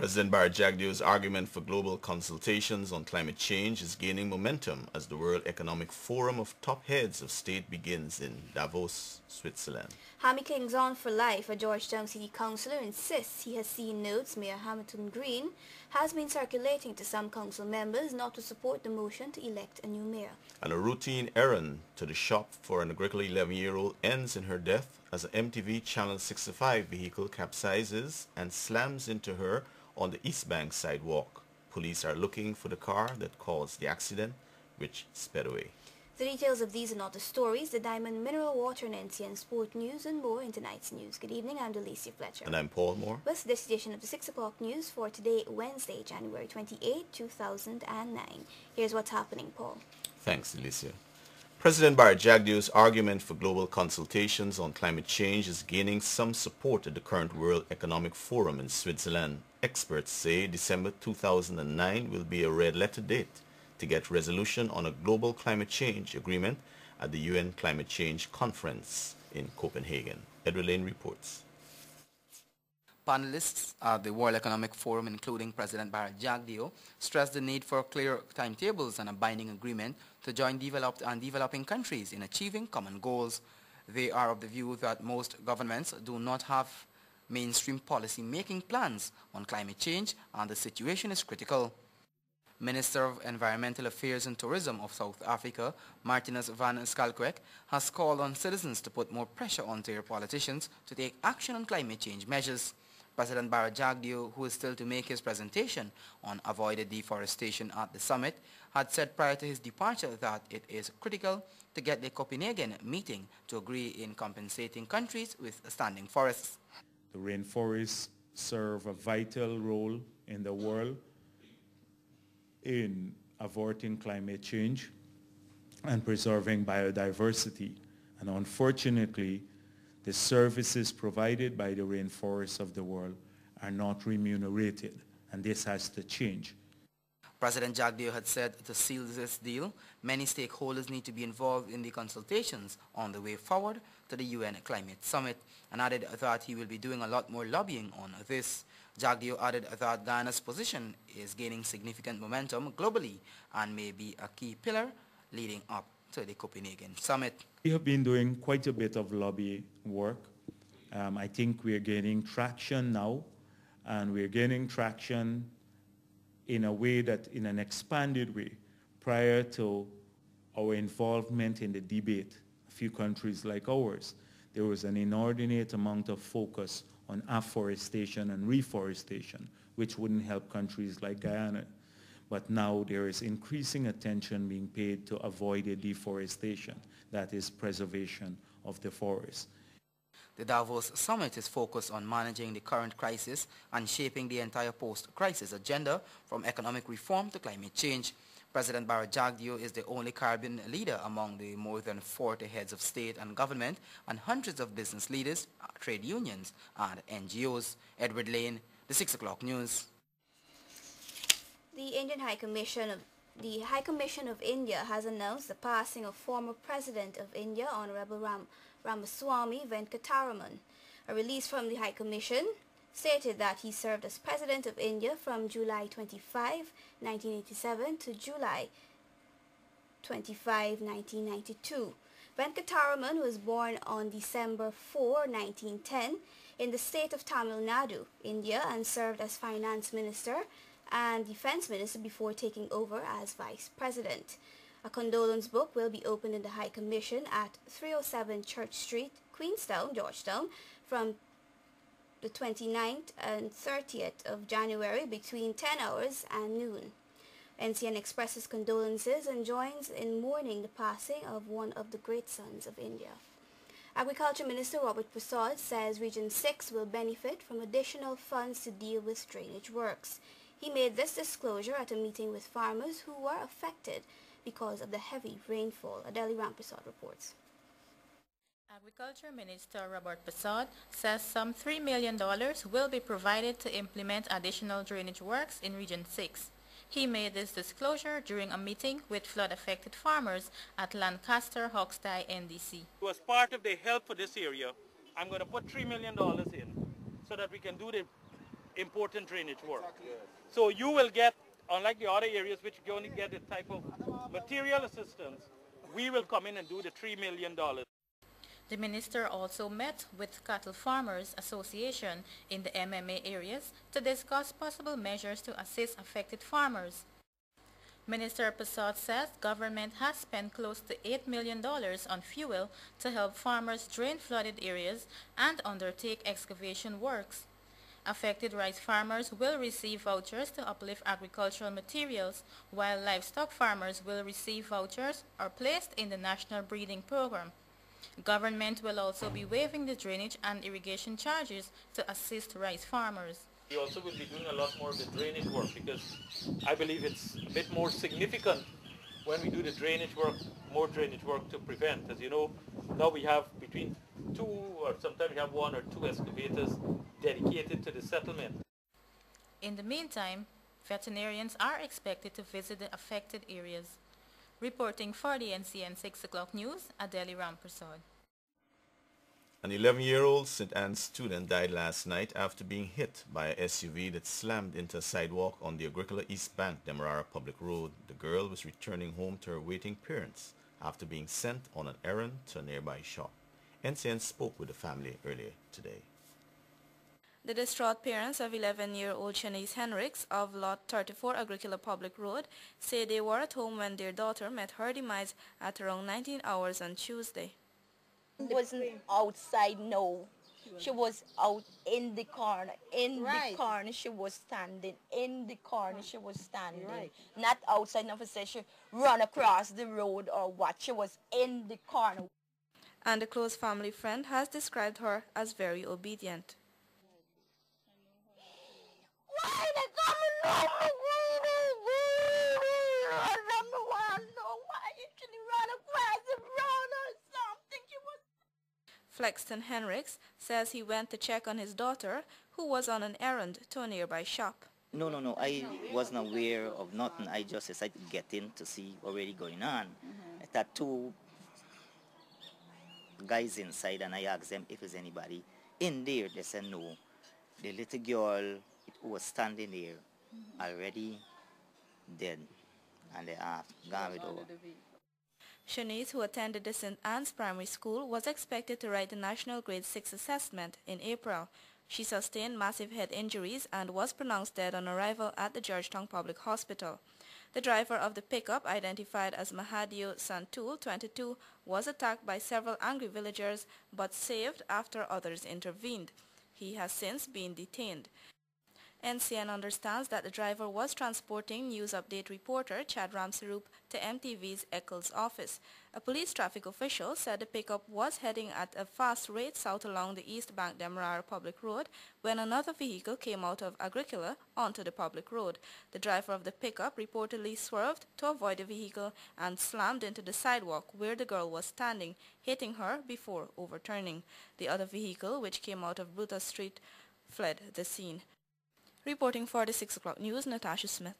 President Barry Jagdeo's argument for global consultations on climate change is gaining momentum as the World Economic Forum of top heads of state begins in Davos, Switzerland. Hammy King's-on for life, a Georgetown City Councillor, insists he has seen notes Mayor Hamilton Green has been circulating to some council members not to support the motion to elect a new mayor. And a routine errand to the shop for an Agricole 11-year-old ends in her death as an MTV Channel 65 vehicle capsizes and slams into her on the East Bank sidewalk. Police are looking for the car that caused the accident, which sped away. The details of these and other stories, the Diamond Mineral Water and NCN Sport News and more in tonight's news. Good evening, I'm Delicia Fletcher. And I'm Paul Moore. With this edition of the 6 o'clock news for today, Wednesday, January 28, 2009. Here's what's happening, Paul. Thanks, Delicia. President Barry Jagdeo's argument for global consultations on climate change is gaining some support at the current World Economic Forum in Switzerland. Experts say December 2009 will be a red-letter date to get resolution on a global climate change agreement at the UN Climate Change Conference in Copenhagen. Edward Lane reports. Panelists at the World Economic Forum, including President Barry Jagdeo, stressed the need for clear timetables and a binding agreement to join developed and developing countries in achieving common goals. They are of the view that most governments do not have mainstream policy-making plans on climate change, and the situation is critical. Minister of Environmental Affairs and Tourism of South Africa, Martinus van Schalkwyk, has called on citizens to put more pressure onto their politicians to take action on climate change measures. President Barry Jagdeo, who is still to make his presentation on avoided deforestation at the summit, had said prior to his departure that it is critical to get the Copenhagen meeting to agree in compensating countries with standing forests. The rainforests serve a vital role in the world in averting climate change and preserving biodiversity. And unfortunately, the services provided by the rainforests of the world are not remunerated, and this has to change. President Jagdeo had said to seal this deal, many stakeholders need to be involved in the consultations on the way forward to the UN Climate Summit, and added that he will be doing a lot more lobbying on this. Jagdeo added that Ghana's position is gaining significant momentum globally and may be a key pillar leading up to the Copenhagen Summit. We have been doing quite a bit of lobby work. I think we're gaining traction now, and we're gaining traction in a way that, in an expanded way. Prior to our involvement in the debate, a few countries like ours, there was an inordinate amount of focus on afforestation and reforestation, which wouldn't help countries like Guyana. But now there is increasing attention being paid to avoided deforestation, that is preservation of the forest. The Davos Summit is focused on managing the current crisis and shaping the entire post-crisis agenda from economic reform to climate change. President Barry Jagdeo is the only Caribbean leader among the more than 40 heads of state and government and hundreds of business leaders, trade unions, and NGOs. Edward Lane, the 6 o'clock news. The High Commission of India has announced the passing of former President of India, Honorable Ramaswamy Venkataraman. A release from the High Commission stated that he served as President of India from July 25, 1987 to July 25, 1992. Venkataraman was born on December 4, 1910 in the state of Tamil Nadu, India, and served as Finance Minister and Defense Minister before taking over as Vice President. A condolence book will be opened in the High Commission at 307 Church Street, Queenstown, Georgetown, from the 29th and 30th of January between 10 hours and noon. NCN expresses condolences and joins in mourning the passing of one of the great sons of India. Agriculture Minister Robert Prasad says Region 6 will benefit from additional funds to deal with drainage works. He made this disclosure at a meeting with farmers who were affected because of the heavy rainfall. Adeli Ramprasad reports. Agriculture Minister Robert Prasad says some $3 million will be provided to implement additional drainage works in Region 6. He made this disclosure during a meeting with flood-affected farmers at Lancaster Hoxtie NDC. It was part of the help for this area. I'm going to put $3 million in so that we can do the important drainage work. So you will get, unlike the other areas which you only get the type of material assistance, we will come in and do the $3 million. The minister also met with Cattle Farmers Association in the MMA areas to discuss possible measures to assist affected farmers. Minister Persaud says government has spent close to $8 million on fuel to help farmers drain flooded areas and undertake excavation works. Affected rice farmers will receive vouchers to uplift agricultural materials, while livestock farmers will receive vouchers or placed in the National Breeding Program. Government will also be waiving the drainage and irrigation charges to assist rice farmers. We also will be doing a lot more of the drainage work because I believe it's a bit more significant when we do the drainage work, more drainage work to prevent. As you know, now we have between 2 or sometimes we have 1 or 2 excavators dedicated to the settlement. In the meantime, veterinarians are expected to visit the affected areas. Reporting for the NCN 6 o'clock news, Adeli Rampersad. An 11-year-old St. Anne's student died last night after being hit by a SUV that slammed into a sidewalk on the Agricola East Bank, Demerara Public Road. The girl was returning home to her waiting parents after being sent on an errand to a nearby shop. NCN spoke with the family earlier today. The distraught parents of 11-year-old Shanice Henricks of Lot 34 Agricola Public Road say they were at home when their daughter met her demise at around 19 hours on Tuesday. Wasn't outside, no. She was out in the corner. In the corner she was standing. In the corner she was standing. Not outside, never said she run across the road or what. She was in the corner. And a close family friend has described her as very obedient. Why they coming over? Why you should run across the road or something? She was. Flexton Henricks says he went to check on his daughter, who was on an errand to a nearby shop. No. I wasn't aware of nothing. I just decided to get in to see what really going on. I thought 2 guys inside, and I asked them if there's anybody in there. They said no. The little girl who was standing there already dead, and they have gone with her. Shanice, who attended the St. Anne's Primary School, was expected to write the National Grade 6 assessment in April. She sustained massive head injuries and was pronounced dead on arrival at the Georgetown Public Hospital. The driver of the pickup, identified as Mahadio Santul, 22, was attacked by several angry villagers but saved after others intervened. He has since been detained. NCN understands that the driver was transporting News Update reporter Chad Ramsarup to MTV's Eccles office. A police traffic official said the pickup was heading at a fast rate south along the East Bank Demerara Public Road when another vehicle came out of Agricola onto the public road. The driver of the pickup reportedly swerved to avoid the vehicle and slammed into the sidewalk where the girl was standing, hitting her before overturning. The other vehicle, which came out of Brutus Street, fled the scene. Reporting for the 6 o'clock news, Natasha Smith.